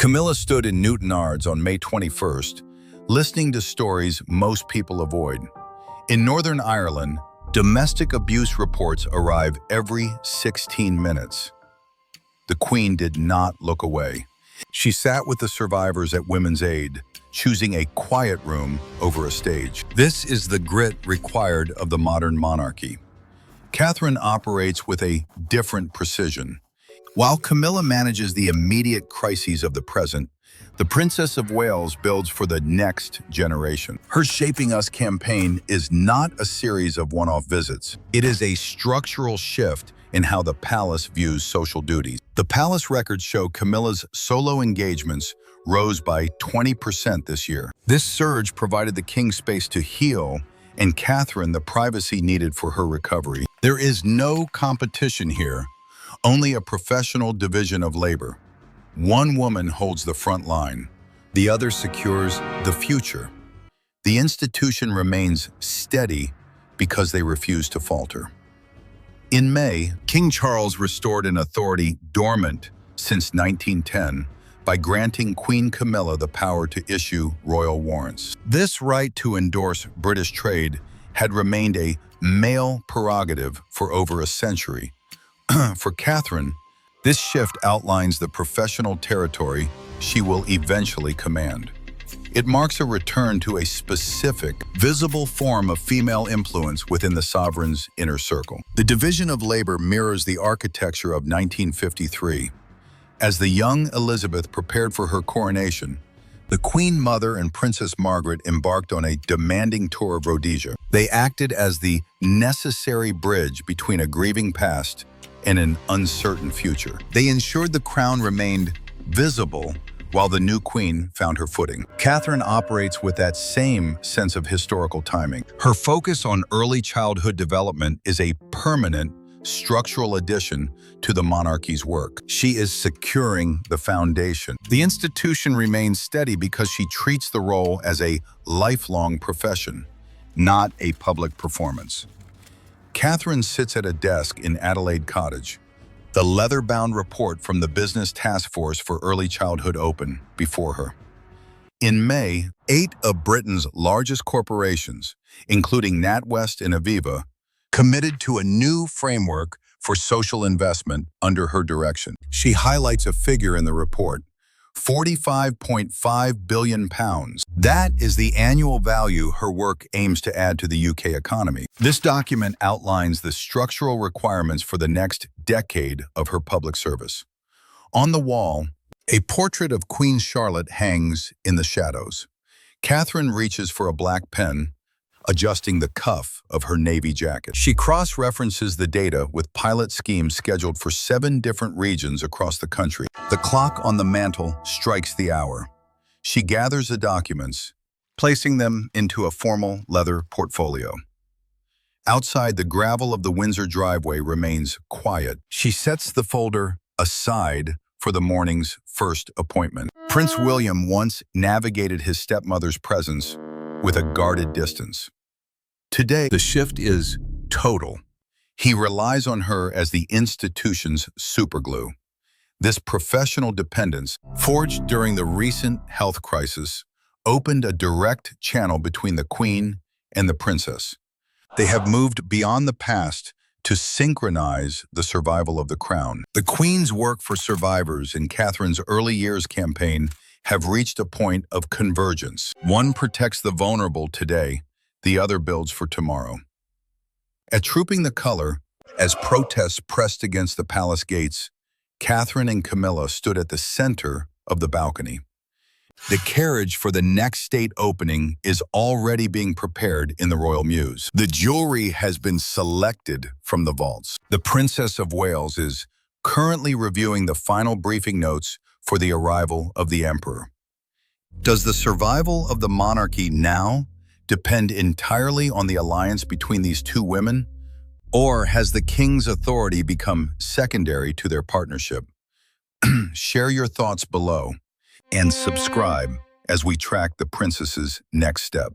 Camilla stood in Newton Ards on May 21st, listening to stories most people avoid. In Northern Ireland, domestic abuse reports arrive every 16 minutes. The Queen did not look away. She sat with the survivors at Women's Aid, choosing a quiet room over a stage. This is the grit required of the modern monarchy. Catherine operates with a different precision. While Camilla manages the immediate crises of the present, the Princess of Wales builds for the next generation. Her Shaping Us campaign is not a series of one-off visits. It is a structural shift in how the palace views social duties. The palace records show Camilla's solo engagements rose by 20% this year. This surge provided the king space to heal and Catherine the privacy needed for her recovery. There is no competition here, only a professional division of labor. One woman holds the front line, the other secures the future. The institution remains steady because they refuse to falter. In May, King Charles restored an authority dormant since 1910 by granting Queen Camilla the power to issue royal warrants. This right to endorse British trade had remained a male prerogative for over a century. For Catherine, this shift outlines the professional territory she will eventually command. It marks a return to a specific, visible form of female influence within the sovereign's inner circle. The division of labor mirrors the architecture of 1953. As the young Elizabeth prepared for her coronation, the Queen Mother and Princess Margaret embarked on a demanding tour of Rhodesia. They acted as the necessary bridge between a grieving past and an uncertain future. They ensured the crown remained visible while the new queen found her footing. Catherine operates with that same sense of historical timing. Her focus on early childhood development is a permanent structural addition to the monarchy's work. She is securing the foundation. The institution remains steady because she treats the role as a lifelong profession, not a public performance. Catherine sits at a desk in Adelaide Cottage, the leather-bound report from the Business Task Force for Early Childhood open before her. In May, 8 of Britain's largest corporations, including NatWest and Aviva, committed to a new framework for social investment under her direction. She highlights a figure in the report: £45.5 billion. That is the annual value her work aims to add to the UK economy. This document outlines the structural requirements for the next decade of her public service. On the wall, a portrait of Queen Charlotte hangs in the shadows. Catherine reaches for a black pen, adjusting the cuff of her navy jacket. She cross-references the data with pilot schemes scheduled for 7 different regions across the country. The clock on the mantle strikes the hour. She gathers the documents, placing them into a formal leather portfolio. Outside, the gravel of the Windsor driveway remains quiet. She sets the folder aside for the morning's first appointment. Prince William once navigated his stepmother's presence with a guarded distance. Today, the shift is total. He relies on her as the institution's superglue. This professional dependence, forged during the recent health crisis, opened a direct channel between the Queen and the Princess. They have moved beyond the past to synchronize the survival of the crown. The Queen's work for survivors in Catherine's early years campaign have reached a point of convergence. One protects the vulnerable today, the other builds for tomorrow. At Trooping the Color, as protests pressed against the palace gates, Catherine and Camilla stood at the center of the balcony. The carriage for the next state opening is already being prepared in the Royal Mews. The jewelry has been selected from the vaults. The Princess of Wales is currently reviewing the final briefing notes for the arrival of the Emperor. Does the survival of the monarchy now depend entirely on the alliance between these two women? Or has the king's authority become secondary to their partnership? Share your thoughts below and subscribe as we track the princess's next step.